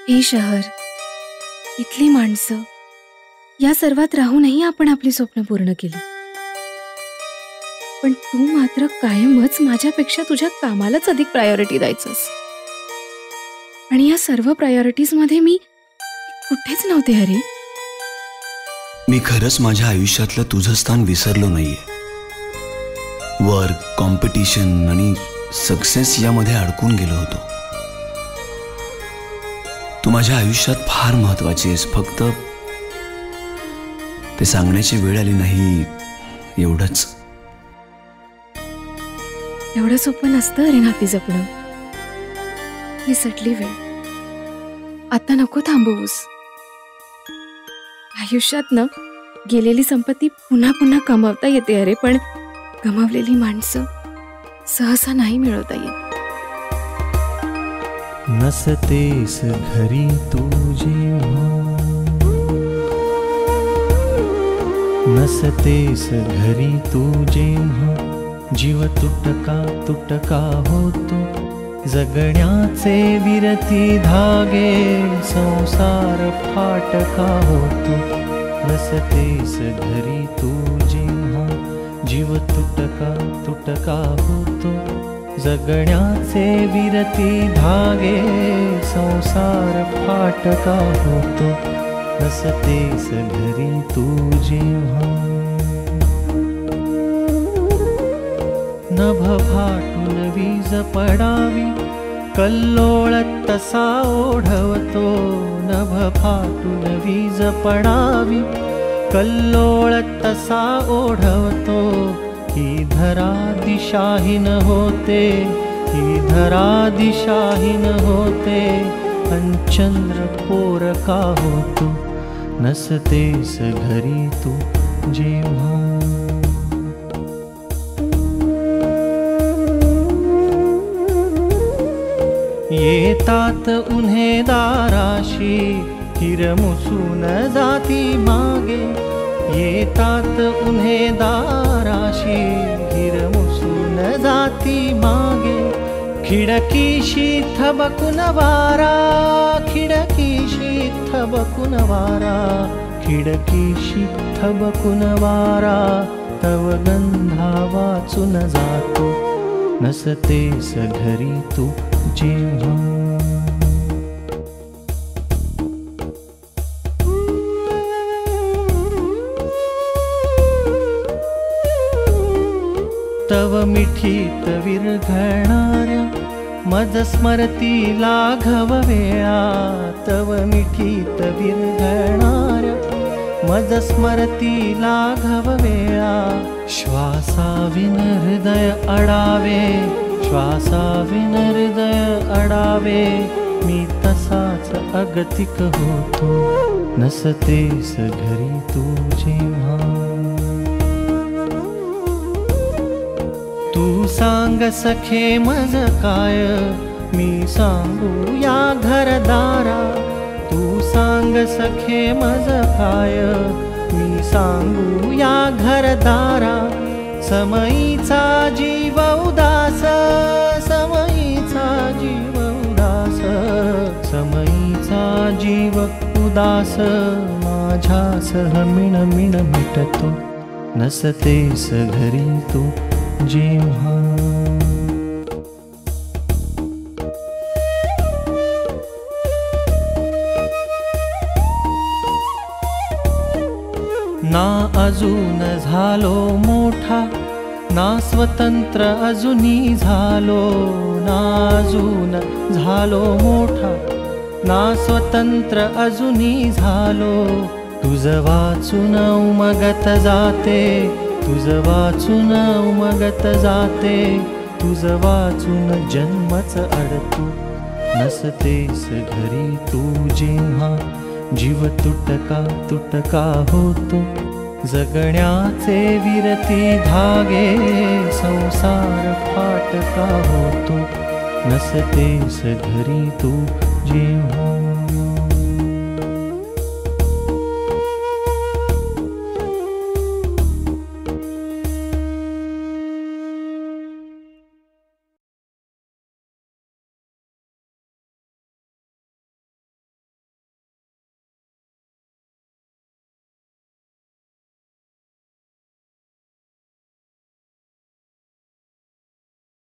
हे शहर, इथली माणसं, या सर्वात राहूनही आपण आपली स्वप्न पूर्ण केली. पण तू मात्र कायमच माझ्यापेक्षा तुझ्या कामालाच अधिक प्रायोरिटी द्यायचंस. आणि या सर्व प्रायोरिटीज मध्ये मी कुठेच नव्हते. हरी, मी खरंच माझ्या आयुष्यातलं तुझं स्थान विसरलो नाहीये. वर्क, कॉम्पिटिशन आणि सक्सेस यामध्ये अडकून गेलो होतो. तू माझ्या आयुष्यात फार महत्वाची आहेस. फक्त ते सांगण्याची वेळ आली नाही, एवढंच. एवढं सोपं नसतं अरे नाती जपणं. निसटली वेळ, आता नको थांबवूस. आयुष्यात न गेलेली संपत्ती पुन्हा पुन्हा कमावता येते अरे, पण गमावलेली माणसं सहसा नाही मिळवता येत. नसतेस घरी तू जेव्हा, नसतेस घरी तू जेव्हा, जीव तुटका तुटका होतो. जगण्याचे विरती धागे, संसार फाटका होतो. नसतेस घरी तू जेव्हा, जीव तुटका तुटका होतो. जगण्याचे विरती धागे, संसार फाटका होतो. नसतेस घरी तू जेव्हा. नभ फाटून वीज पडावी, कल्लोळ तसा ओढवतो. नभ फाटून वीज पडावी, कल्लोळ तसा ओढवतो. ही धरा दिशाहीन होते, ही धरा दिशाहीन होते. अंचंद्र पोरका होतो. नसतेस घरी तू जेव्हा. येतात उन्हे दाराशी, हिरमुसून जाती मागे. येतात उन्हे दाराशी, हिरमुसून जाती मागे. खिडकीशी थबकून वारा, खिडकीशी थबकून वारा. खिडकीशी थबकून वारा, तव गंधा वाचून जातो. नसतेस घरी तू जेव्हा. तव मिठीत विरघळणाऱ्या मज स्मरती लाघव वेळा. तव मिठीत विरघळणाऱ्या मज स्मरती लाघव वेळा. श्वासाविन हृदय अडावे, श्वासाविन हृदय अडावे. मी तसाच अगतिक होतो. नसतेस घरी तू जेव्हा. तू सांग सखे मज काय, मी सांगू या घरदारा. तू सांग सखे मज काय, मी सांगू या घरदारा. समयीचा जीव उदास, समयीचा जीव उदास. समयीचा जीव उदास, माझ्यासह मिणमिण मिटतो. नसतेस घरी तू जेव्हा. ना अजून झालो मोठा, ना स्वतंत्र अजूनी झालो. ना अजून झालो मोठा, ना स्वतंत्र अजूनी झालो. तुझ वाचून उमगत जाते, तुझ वाचून उमगत जाते. तुझ वाचून जन्मच अडतो. नसतेस घरी तू जेव्हा, जीव तुटका तुटका होतो. जगण्याचे विरती धागे, संसार फाटका होतो. नसतेस घरी तू जेव्हा.